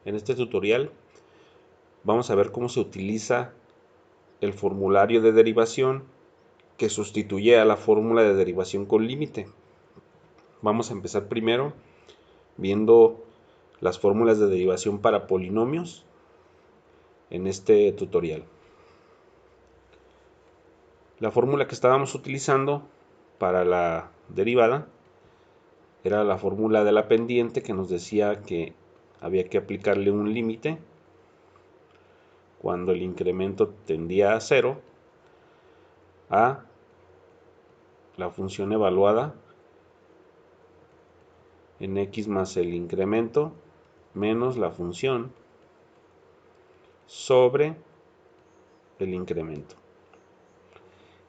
En este tutorial vamos a ver cómo se utiliza el formulario de derivación que sustituye a la fórmula de derivación con límite. Vamos a empezar primero viendo las fórmulas de derivación para polinomios en este tutorial. La fórmula que estábamos utilizando para la derivada era la fórmula de la pendiente, que nos decía que había que aplicarle un límite cuando el incremento tendía a 0 a la función evaluada en x más el incremento menos la función sobre el incremento.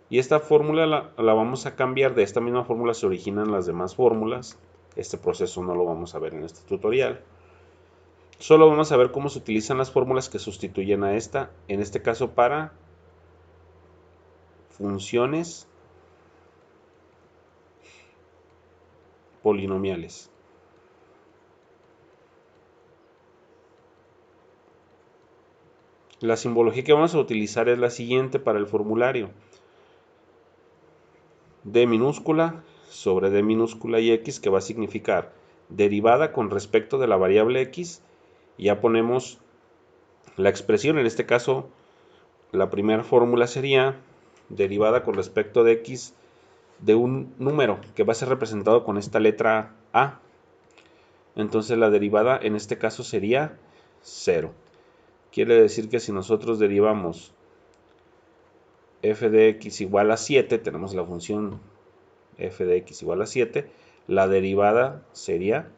Y esta fórmula la vamos a cambiar. De esta misma fórmula se originan las demás fórmulas. Este proceso no lo vamos a ver en este tutorial. Solo vamos a ver cómo se utilizan las fórmulas que sustituyen a esta, en este caso para funciones polinomiales. La simbología que vamos a utilizar es la siguiente para el formulario: d minúscula sobre d minúscula y x, que va a significar derivada con respecto de la variable x. Y ya ponemos la expresión. En este caso, la primera fórmula sería derivada con respecto de x de un número que va a ser representado con esta letra a. Entonces la derivada en este caso sería 0. Quiere decir que si nosotros derivamos f de x igual a 7, tenemos la función f de x igual a 7, la derivada sería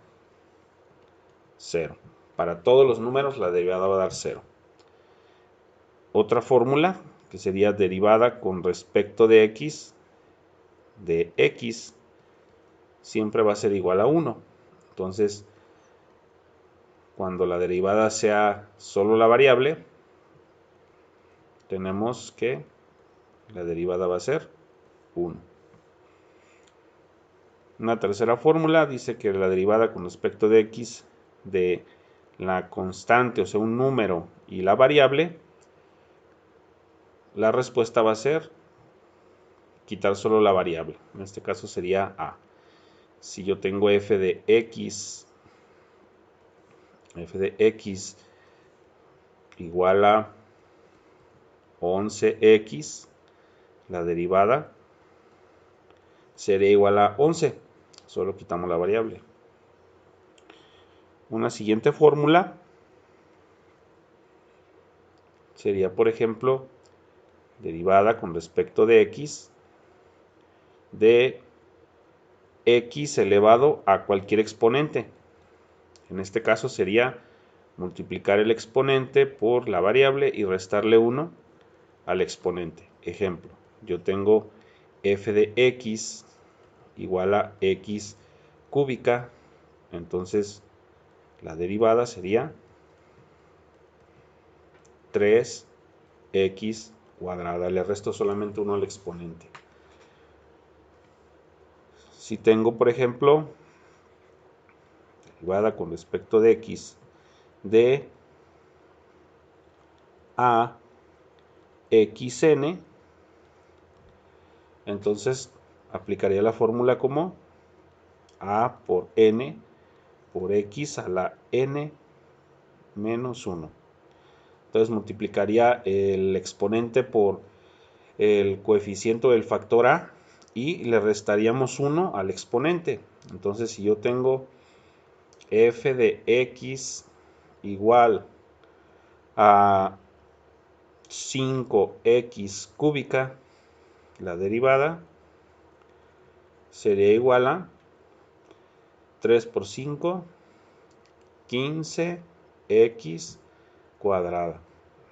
0. Para todos los números la derivada va a dar 0. Otra fórmula que sería derivada con respecto de x siempre va a ser igual a 1. Entonces, cuando la derivada sea solo la variable, tenemos que la derivada va a ser 1. Una tercera fórmula dice que la derivada con respecto de x de la constante, o sea, un número, y la variable, la respuesta va a ser quitar solo la variable. En este caso sería a. Si yo tengo f de x igual a 11x, la derivada sería igual a 11. Solo quitamos la variable. Una siguiente fórmula sería, por ejemplo, derivada con respecto de x de x elevado a cualquier exponente. En este caso sería multiplicar el exponente por la variable y restarle 1 al exponente. Ejemplo, yo tengo f de x igual a x cúbica, entonces la derivada sería 3x cuadrada. Le resto solamente 1 al exponente. Si tengo, por ejemplo, derivada con respecto de x de a xn, entonces aplicaría la fórmula como a por n por x a la n menos 1. Entonces multiplicaría el exponente por el coeficiente del factor a y le restaríamos 1 al exponente. Entonces, si yo tengo f de x igual a 5x cúbica, la derivada sería igual a 3 por 5, 15x cuadrada.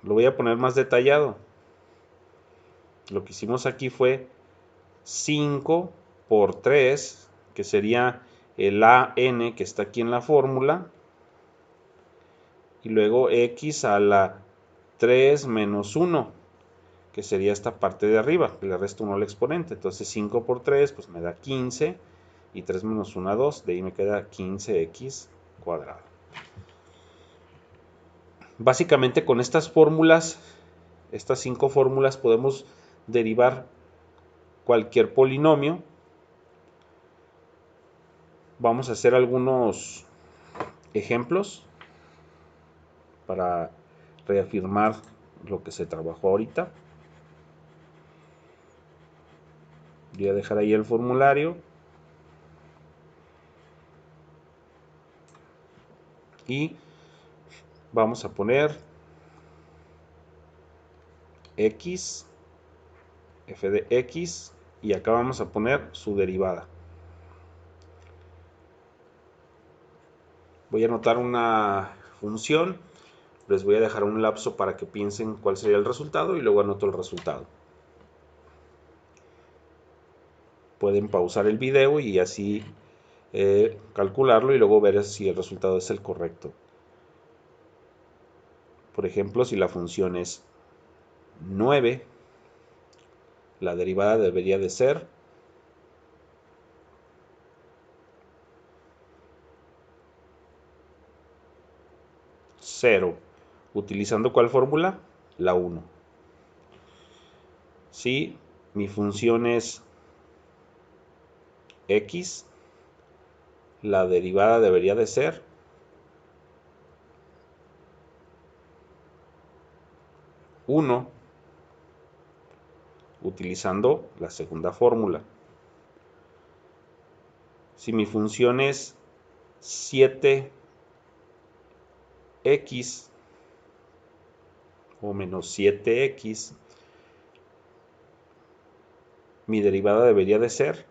Lo voy a poner más detallado. Lo que hicimos aquí fue 5 por 3, que sería el AN que está aquí en la fórmula, y luego x a la 3 menos 1, que sería esta parte de arriba, que le resto 1 al exponente. Entonces 5 por 3 pues me da 15, y 3 menos 1 2, de ahí me queda 15x cuadrado. Básicamente con estas fórmulas, estas 5 fórmulas, podemos derivar cualquier polinomio. Vamos a hacer algunos ejemplos para reafirmar lo que se trabajó ahorita. Voy a dejar ahí el formulario y vamos a poner x, f de x, y acá vamos a poner su derivada. Voy a anotar una función, les voy a dejar un lapso para que piensen cuál sería el resultado y luego anoto el resultado. Pueden pausar el video y así calcularlo y luego ver si el resultado es el correcto. Por ejemplo, si la función es 9, la derivada debería de ser 0. ¿Utilizando cuál fórmula? La 1. Si mi función es x, la derivada debería de ser 1, utilizando la segunda fórmula. Si mi función es 7x o menos 7x, mi derivada debería de ser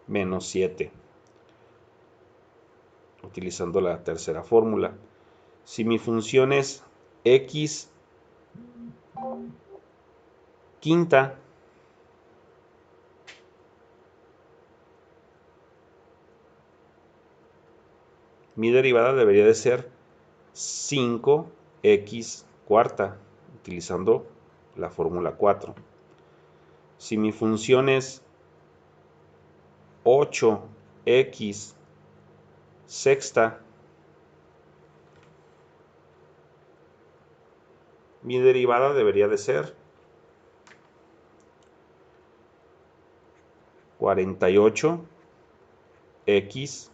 menos 7, utilizando la tercera fórmula. Si mi función es x quinta, mi derivada debería de ser 5x cuarta, utilizando la fórmula 4. Si mi función es 8x sexta, mi derivada debería de ser 48x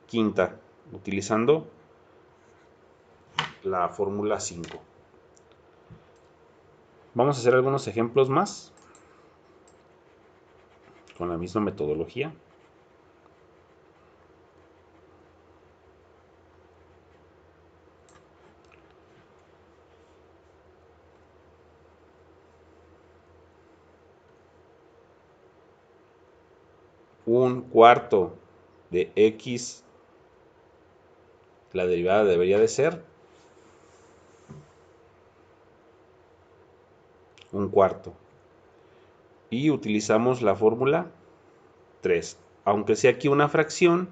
quinta, utilizando la fórmula 5. Vamos a hacer algunos ejemplos más con la misma metodología. Un cuarto de x, la derivada debería de ser un cuarto. Y utilizamos la fórmula 3. Aunque sea aquí una fracción,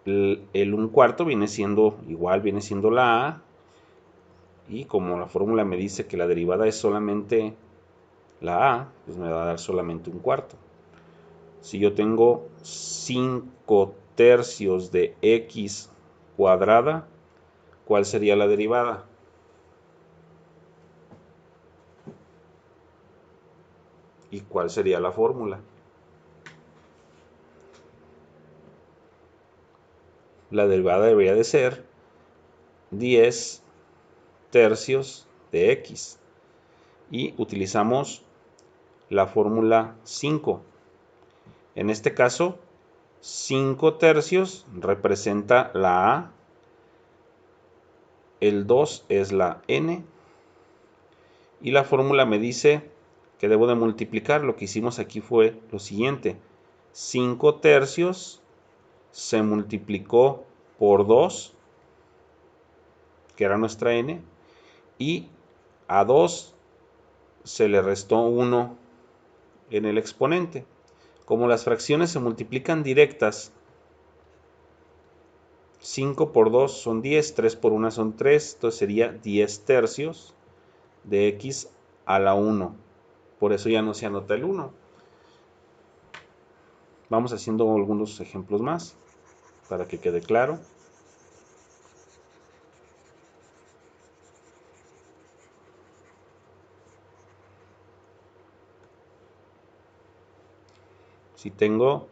el un cuarto viene siendo igual, viene siendo la a. Y como la fórmula me dice que la derivada es solamente la a, pues me va a dar solamente un cuarto. Si yo tengo 5 tercios de x cuadrada, ¿cuál sería la derivada? ¿Y cuál sería la fórmula? La derivada debería de ser 10 tercios de x. Y utilizamos la fórmula 5. En este caso, 5 tercios representa la a, el 2 es la n, y la fórmula me dice que debo de multiplicar. Lo que hicimos aquí fue lo siguiente: 5 tercios se multiplicó por 2, que era nuestra n, y a 2 se le restó 1 en el exponente. Como las fracciones se multiplican directas, 5 por 2 son 10, 3 por 1 son 3, entonces sería 10 tercios de x a la 1. Por eso ya no se anota el 1. Vamos haciendo algunos ejemplos más. para que quede claro. Si tengo,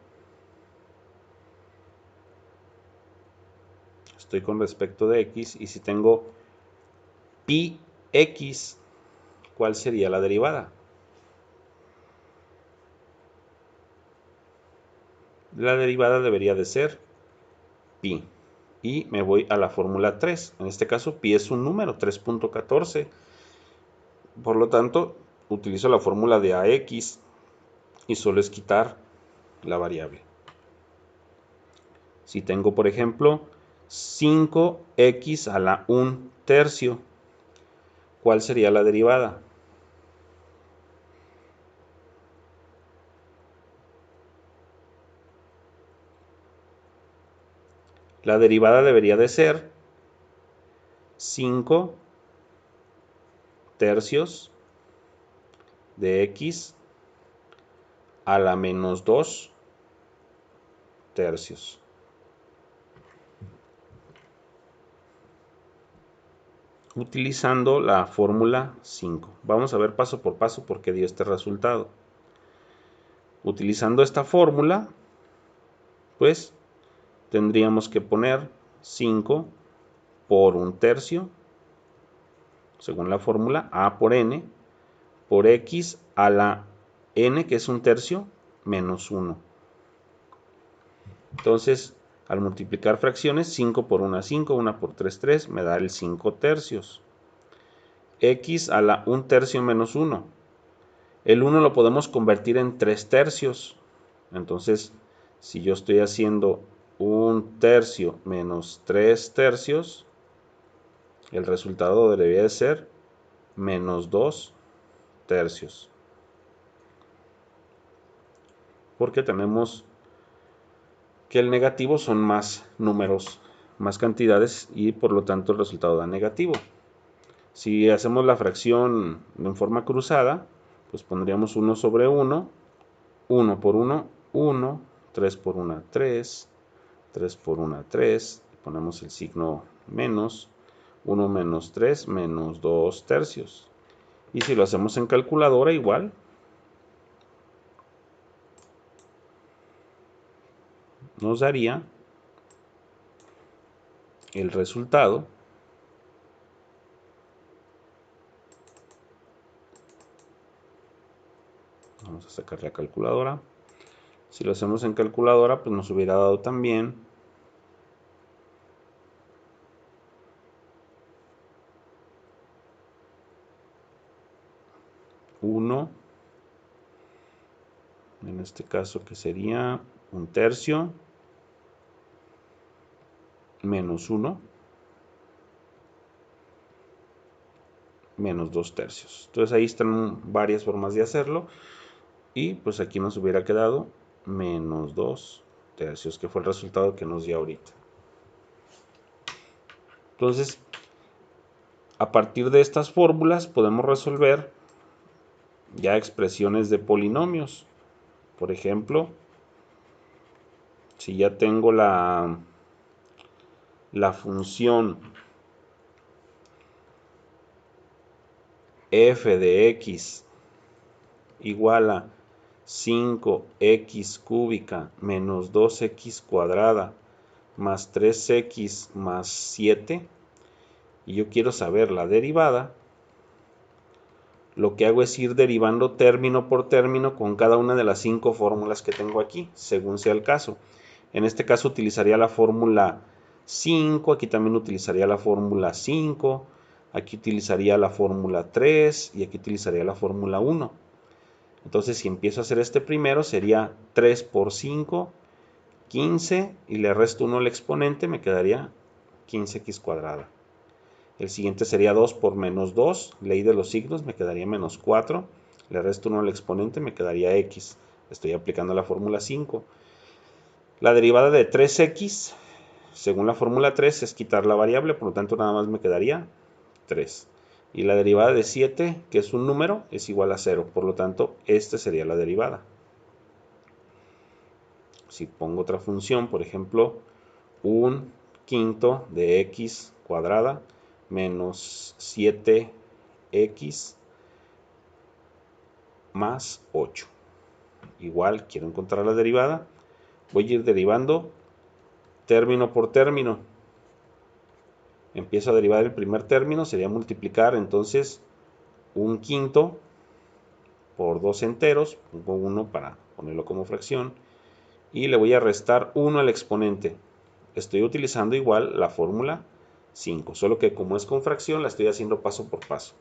estoy con respecto de x, y si tengo pi x, ¿cuál sería la derivada? La derivada debería de ser pi. Y me voy a la fórmula 3. En este caso, pi es un número, 3.14. Por lo tanto, utilizo la fórmula de ax y solo es quitar la variable. Si tengo, por ejemplo, 5x a la 1/3, ¿cuál sería la derivada? La derivada debería de ser 5/3 de x a la menos 2/3. Utilizando la fórmula 5. Vamos a ver paso por paso por qué dio este resultado. Utilizando esta fórmula, pues tendríamos que poner 5 por 1/3, según la fórmula, a por n, por x a la n, que es 1/3, menos 1. Entonces, al multiplicar fracciones, 5 por 1, 5, 1 por 3, 3, me da el 5/3. X a la 1/3 menos 1. El 1 lo podemos convertir en 3/3. Entonces, si yo estoy haciendo 1/3 menos 3/3, el resultado debería de ser menos 2/3. Porque tenemos que el negativo son más números, más cantidades, y por lo tanto el resultado da negativo. Si hacemos la fracción en forma cruzada, pues pondríamos 1 sobre 1, 1 por 1, 1, 3 por 1, 3, 3 por 1, 3, ponemos el signo menos, 1 menos 3, menos 2/3. Y si lo hacemos en calculadora, igual, nos daría el resultado vamos a sacar la calculadora. Si lo hacemos en calculadora, pues nos hubiera dado también 1, en este caso que sería 1/3 menos 1 menos 2/3. Entonces ahí están varias formas de hacerlo, y pues aquí nos hubiera quedado menos 2/3, que fue el resultado que nos dio ahorita. Entonces, a partir de estas fórmulas podemos resolver ya expresiones de polinomios. Por ejemplo, si ya tengo la función f de x igual a 5x cúbica menos 2x cuadrada más 3x más 7, y yo quiero saber la derivada, lo que hago es ir derivando término por término con cada una de las 5 fórmulas que tengo aquí, según sea el caso. En este caso utilizaría la fórmula 5, aquí también utilizaría la fórmula 5, aquí utilizaría la fórmula 3 y aquí utilizaría la fórmula 1. Entonces, si empiezo a hacer este primero, sería 3 por 5, 15, y le resto 1 al exponente, me quedaría 15x cuadrada. El siguiente sería 2 por menos 2, ley de los signos, me quedaría menos 4. Le resto 1 al exponente, me quedaría x. Estoy aplicando la fórmula 5. La derivada de 3x, según la fórmula 3, es quitar la variable, por lo tanto nada más me quedaría 3. Y la derivada de 7, que es un número, es igual a 0. Por lo tanto, esta sería la derivada. Si pongo otra función, por ejemplo, un quinto de x cuadrada menos 7x más 8. Igual quiero encontrar la derivada. Voy a ir derivando término por término. Empiezo a derivar el primer término, sería multiplicar entonces un quinto por dos enteros, pongo 1 para ponerlo como fracción, y le voy a restar 1 al exponente. Estoy utilizando igual la fórmula 5, solo que como es con fracción la estoy haciendo paso por paso.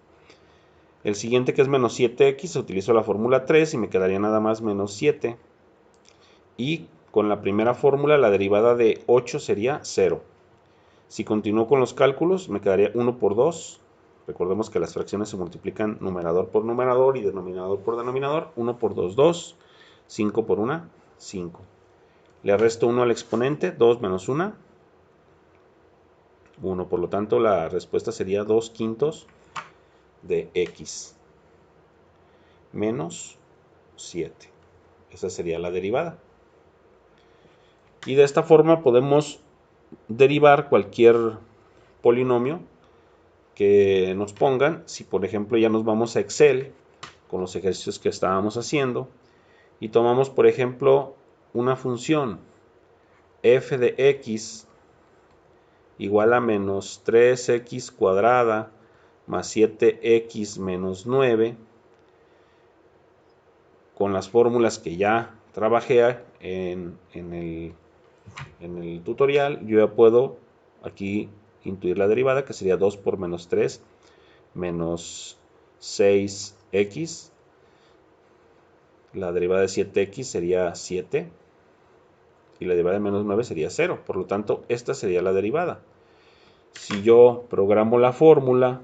El siguiente, que es menos 7x, utilizo la fórmula 3 y me quedaría nada más menos 7. Y con la primera fórmula la derivada de 8 sería 0. Si continúo con los cálculos, me quedaría 1 por 2. Recordemos que las fracciones se multiplican numerador por numerador y denominador por denominador. 1 por 2, 2. 5 por 1, 5. Le resto 1 al exponente, 2 menos 1, 1. Por lo tanto, la respuesta sería 2 quintos de x menos 7. Esa sería la derivada. Y de esta forma podemos derivar cualquier polinomio que nos pongan. Si por ejemplo ya nos vamos a Excel con los ejercicios que estábamos haciendo y tomamos por ejemplo una función f de x igual a menos 3x cuadrada más 7x menos 9, con las fórmulas que ya trabajé en el tutorial, yo ya puedo aquí intuir la derivada, que sería 2 por menos 3 menos 6x. La derivada de 7x sería 7 y la derivada de menos 9 sería 0. Por lo tanto, esta sería la derivada. Si yo programo la fórmula,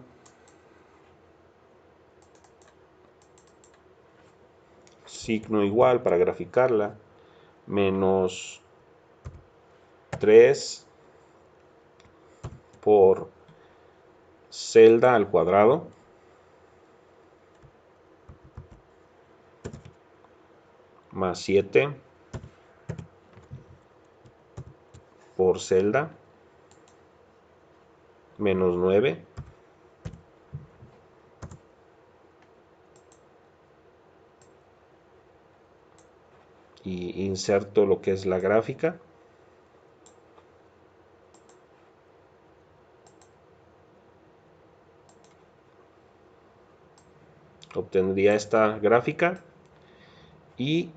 signo igual para graficarla, menos 3 por celda al cuadrado más 7 por celda menos 9 y inserto lo que es la gráfica. Obtendría esta gráfica y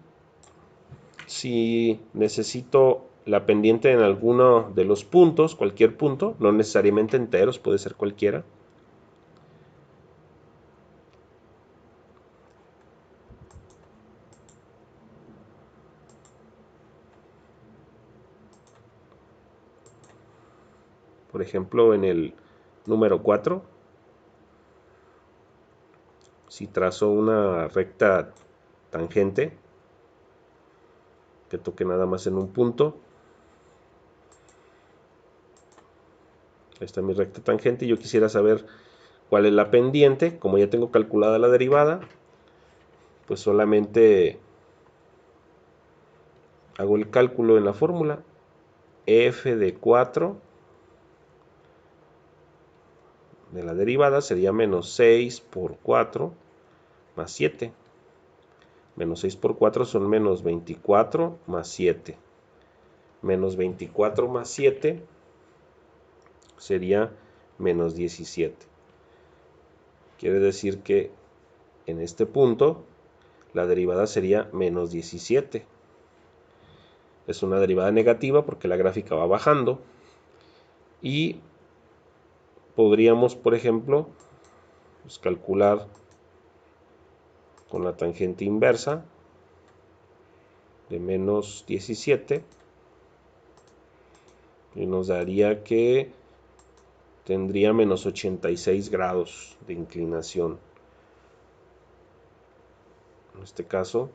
si necesito la pendiente en alguno de los puntos, cualquier punto, no necesariamente enteros, puede ser cualquiera. Por ejemplo, en el número 4, si trazo una recta tangente que toque nada más en un punto, ahí está mi recta tangente y yo quisiera saber cuál es la pendiente. Como ya tengo calculada la derivada, pues solamente hago el cálculo en la fórmula. F de 4 de la derivada sería menos 6 por 4 más 7. Menos 6 por 4 son menos 24 más 7. Menos 24 más 7 sería menos 17. Quiere decir que en este punto la derivada sería menos 17. Es una derivada negativa porque la gráfica va bajando. Y podríamos, por ejemplo, pues, calcular con la tangente inversa de menos 17 y nos daría que tendría menos 86 grados de inclinación. En este caso,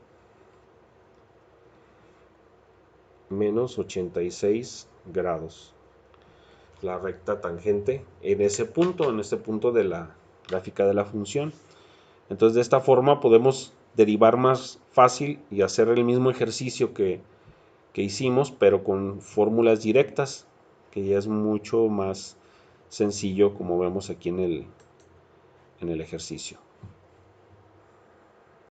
menos 86 grados. La recta tangente en este punto de la gráfica de la función. Entonces, de esta forma podemos derivar más fácil y hacer el mismo ejercicio que hicimos, pero con fórmulas directas. que ya es mucho más sencillo como vemos aquí en el ejercicio.